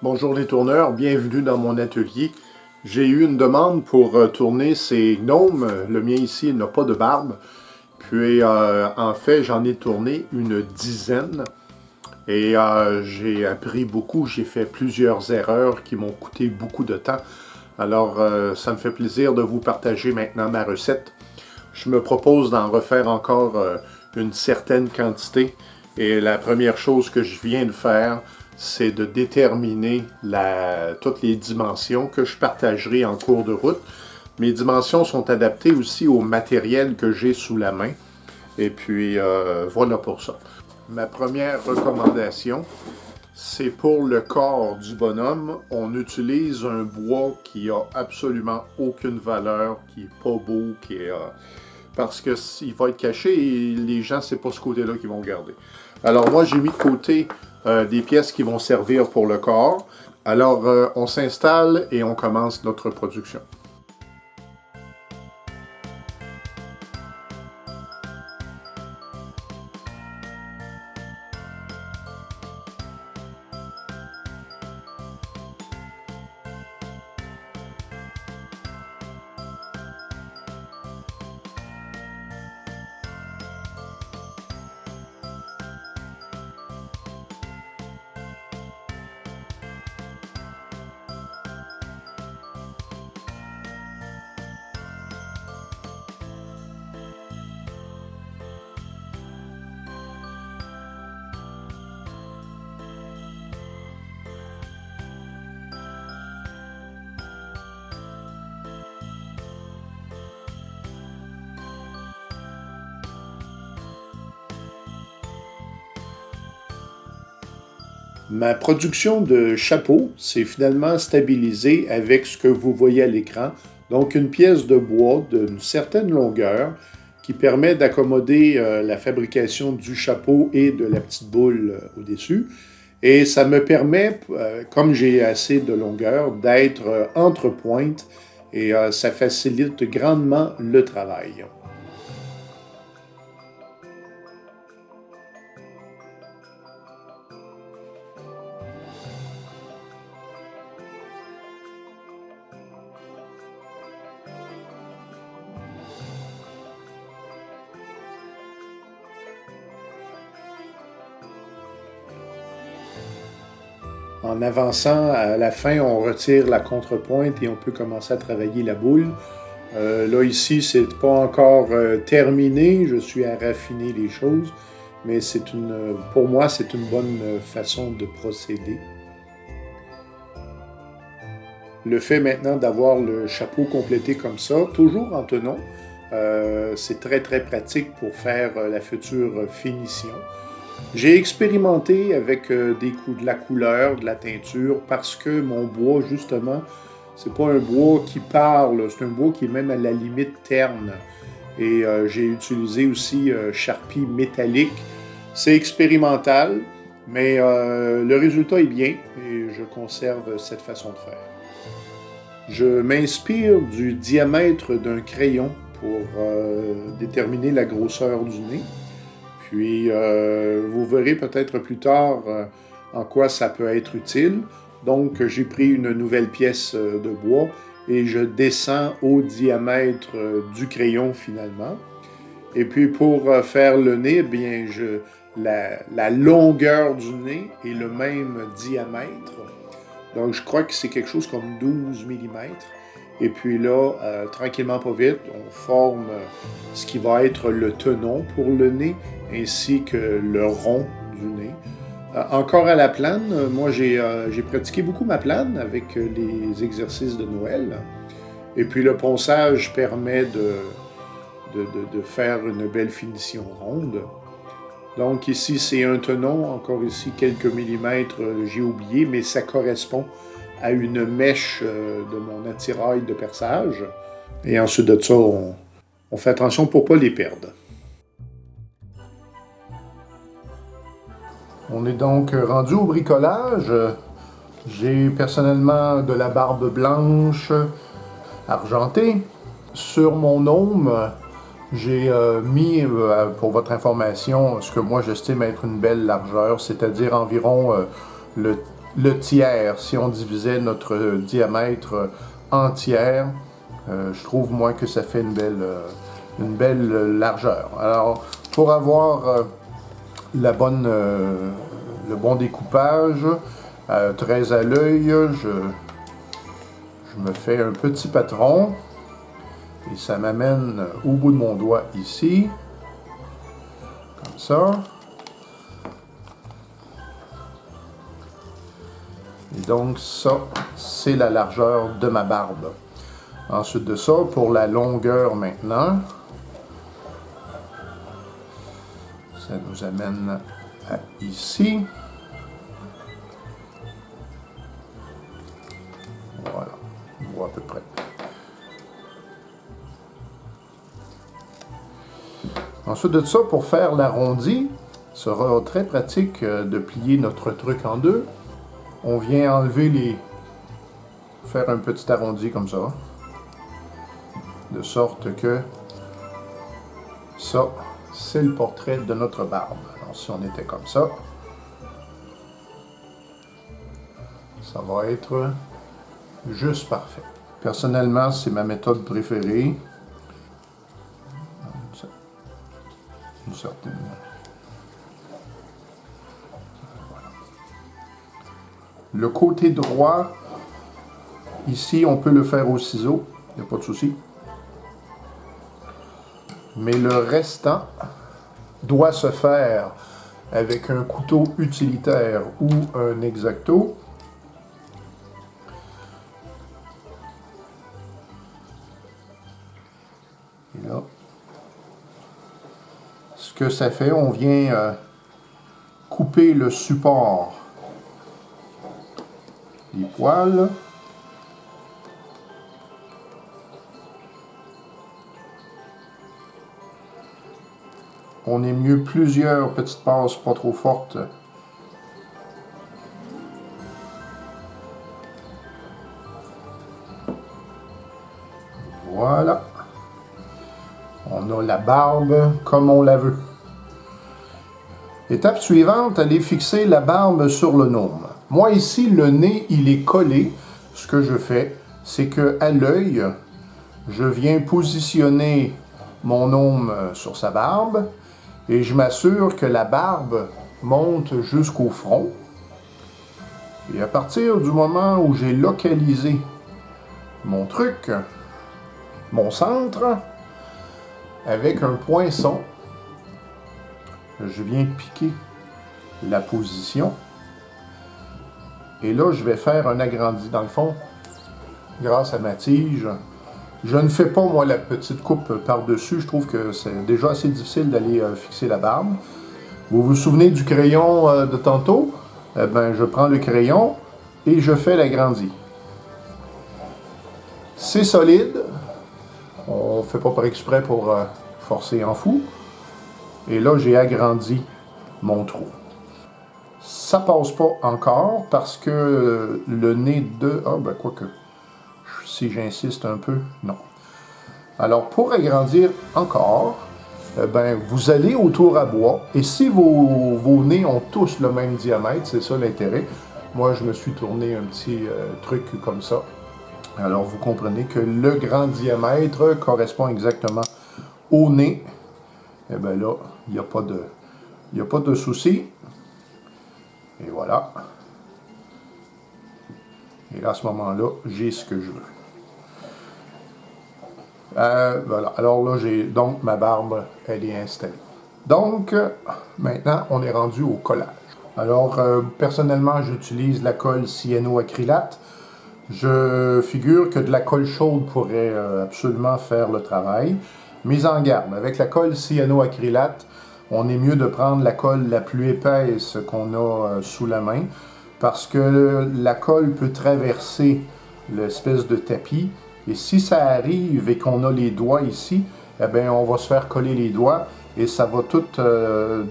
Bonjour les tourneurs, bienvenue dans mon atelier. J'ai eu une demande pour tourner ces gnomes. Le mien ici n'a pas de barbe. Puis en fait, j'en ai tourné une dizaine. Et j'ai appris beaucoup. J'ai fait plusieurs erreurs qui m'ont coûté beaucoup de temps. Alors, ça me fait plaisir de vous partager maintenant ma recette. Je me propose d'en refaire encore une certaine quantité. Et la première chose que je viens de faire, c'est de déterminer toutes les dimensions que je partagerai en cours de route. Mes dimensions sont adaptées aussi au matériel que j'ai sous la main. Et puis, voilà pour ça. Ma première recommandation, c'est pour le corps du bonhomme. On utilise un bois qui a absolument aucune valeur, qui est pas beau, parce que s'il va être caché et les gens, c'est pas ce côté-là qu'ils vont garder. Alors moi, j'ai mis de côté des pièces qui vont servir pour le corps. Alors, on s'installe et on commence notre production. Ma production de chapeau s'est finalement stabilisée avec ce que vous voyez à l'écran. Donc une pièce de bois d'une certaine longueur qui permet d'accommoder la fabrication du chapeau et de la petite boule au-dessus. Et ça me permet, comme j'ai assez de longueur, d'être entre pointes et ça facilite grandement le travail. En avançant, à la fin, on retire la contrepointe et on peut commencer à travailler la boule. Là, ici, c'est pas encore terminé. Je suis à raffiner les choses, mais pour moi, c'est une bonne façon de procéder. Le fait maintenant d'avoir le chapeau complété comme ça, toujours en tenon, c'est très très pratique pour faire la future finition. J'ai expérimenté avec de la couleur, de la teinture, parce que mon bois, justement, c'est pas un bois qui parle, c'est un bois qui est même à la limite terne. Et j'ai utilisé aussi Sharpie métallique. C'est expérimental, mais le résultat est bien et je conserve cette façon de faire. Je m'inspire du diamètre d'un crayon pour déterminer la grosseur du nez. Puis, vous verrez peut-être plus tard en quoi ça peut être utile. Donc, j'ai pris une nouvelle pièce de bois et je descends au diamètre du crayon finalement. Et puis, pour faire le nez, bien, la longueur du nez est le même diamètre. Donc, je crois que c'est quelque chose comme 12 mm. Et puis là, tranquillement, pas vite, on forme ce qui va être le tenon pour le nez, ainsi que le rond du nez. Encore à la plane, moi j'ai pratiqué beaucoup ma plane avec les exercices de Noël. Et puis le ponçage permet de faire une belle finition ronde. Donc ici c'est un tenon, encore ici quelques millimètres, j'ai oublié, mais ça correspond à une mèche de mon attirail de perçage. Et ensuite de ça, on fait attention pour ne pas les perdre. On est donc rendu au bricolage. J'ai personnellement de la barbe blanche argentée. Sur mon gnome, j'ai mis, pour votre information, ce que moi j'estime être une belle largeur, c'est-à-dire environ le tiers. Si on divisait notre diamètre en tiers, je trouve moi que ça fait une belle largeur. Alors, pour avoir le bon découpage, très à l'œil, je me fais un petit patron et ça m'amène au bout de mon doigt ici, comme ça. Et donc ça, c'est la largeur de ma barbe. Ensuite de ça, pour la longueur maintenant, ça nous amène à ici. Voilà, on voit à peu près. Ensuite de ça, pour faire l'arrondi, ce sera très pratique de plier notre truc en deux. On vient enlever faire un petit arrondi comme ça. De sorte que ça, c'est le portrait de notre barbe. Alors si on était comme ça va être juste parfait. Personnellement, c'est ma méthode préférée. Une certaine... Voilà. Le côté droit, ici, on peut le faire au ciseau, il n'y a pas de souci. Mais le restant doit se faire avec un couteau utilitaire ou un X-Acto. Et là, ce que ça fait, on vient couper le support des poils. On est mieux plusieurs petites passes pas trop fortes. Voilà. On a la barbe comme on la veut. Étape suivante, allez fixer la barbe sur le nôme. Moi ici, le nez, il est collé. Ce que je fais, c'est que à l'œil, je viens positionner mon nôme sur sa barbe et je m'assure que la barbe monte jusqu'au front. Et à partir du moment où j'ai localisé mon truc, mon centre, avec un poinçon, je viens piquer la position. Et là, je vais faire un agrandi. Dans le fond, grâce à ma tige, je ne fais pas, moi, la petite coupe par-dessus. Je trouve que c'est déjà assez difficile d'aller fixer la barbe. Vous vous souvenez du crayon de tantôt? Eh ben, je prends le crayon et je fais l'agrandi. C'est solide. On ne fait pas par exprès pour forcer en fou. Et là, j'ai agrandi mon trou. Ça passe pas encore parce que le nez de... Ah, ben, quoique, si j'insiste un peu, non. Alors, pour agrandir encore, ben, vous allez au tour à bois. Et si vos nez ont tous le même diamètre, c'est ça l'intérêt. Moi, je me suis tourné un petit truc comme ça. Alors, vous comprenez que le grand diamètre correspond exactement au nez. Et bien là, il n'y a pas de souci. Et voilà. Et à ce moment-là, j'ai ce que je veux. Voilà. Alors là, j'ai donc ma barbe, elle est installée. Donc, maintenant, on est rendu au collage. Alors, personnellement, j'utilise la colle cyanoacrylate. Je figure que de la colle chaude pourrait absolument faire le travail. Mise en garde, avec la colle cyanoacrylate, on est mieux de prendre la colle la plus épaisse qu'on a sous la main parce que la colle peut traverser l'espèce de tapis et si ça arrive et qu'on a les doigts ici, eh bien, on va se faire coller les doigts et ça va tout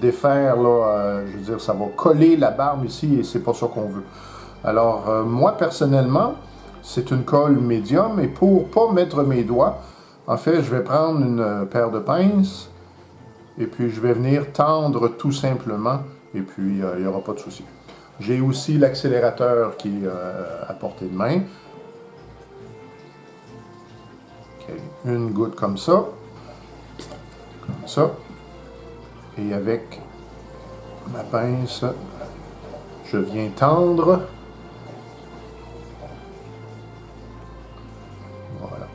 défaire, là, je veux dire, ça va coller la barbe ici et c'est pas ça qu'on veut. Alors, moi, personnellement, c'est une colle médium et pour pas mettre mes doigts, en fait, je vais prendre une paire de pinces et puis je vais venir tendre tout simplement et puis il n'y aura pas de souci. J'ai aussi l'accélérateur qui est à portée de main. Okay. Une goutte comme ça. Comme ça. Et avec ma pince, je viens tendre. Voilà.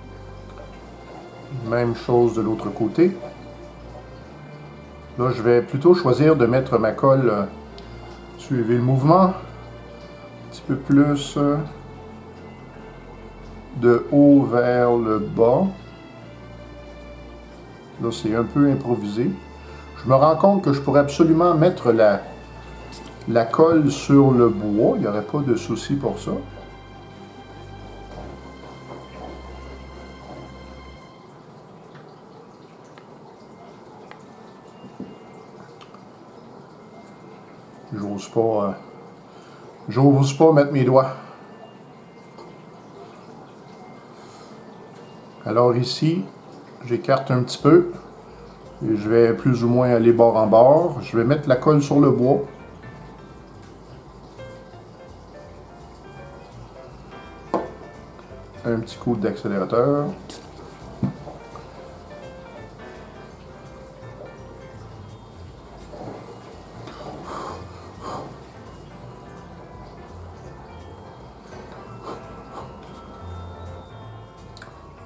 Même chose de l'autre côté. Là, je vais plutôt choisir de mettre ma colle, suivez le mouvement, un petit peu plus de haut vers le bas. Là, c'est un peu improvisé. Je me rends compte que je pourrais absolument mettre la colle sur le bois. Il n'y aurait pas de souci pour ça. J'ose pas mettre mes doigts. Alors ici, j'écarte un petit peu. Et je vais plus ou moins aller bord en bord. Je vais mettre la colle sur le bois. Un petit coup d'accélérateur.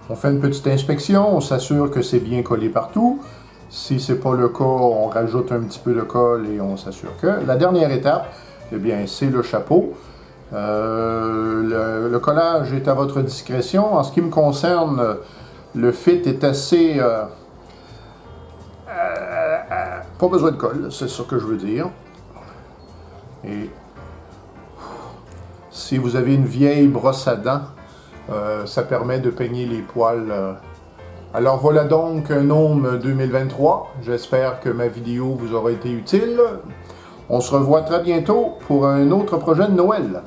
On fait une petite inspection, on s'assure que c'est bien collé partout. Si ce n'est pas le cas, on rajoute un petit peu de colle et on s'assure que. La dernière étape, eh bien, c'est le chapeau. Le collage est à votre discrétion. En ce qui me concerne, le fit est assez... pas besoin de colle, c'est ça que je veux dire. Et si vous avez une vieille brosse à dents, ça permet de peigner les poils. Alors voilà donc un gnome 2023. J'espère que ma vidéo vous aura été utile. On se revoit très bientôt pour un autre projet de Noël.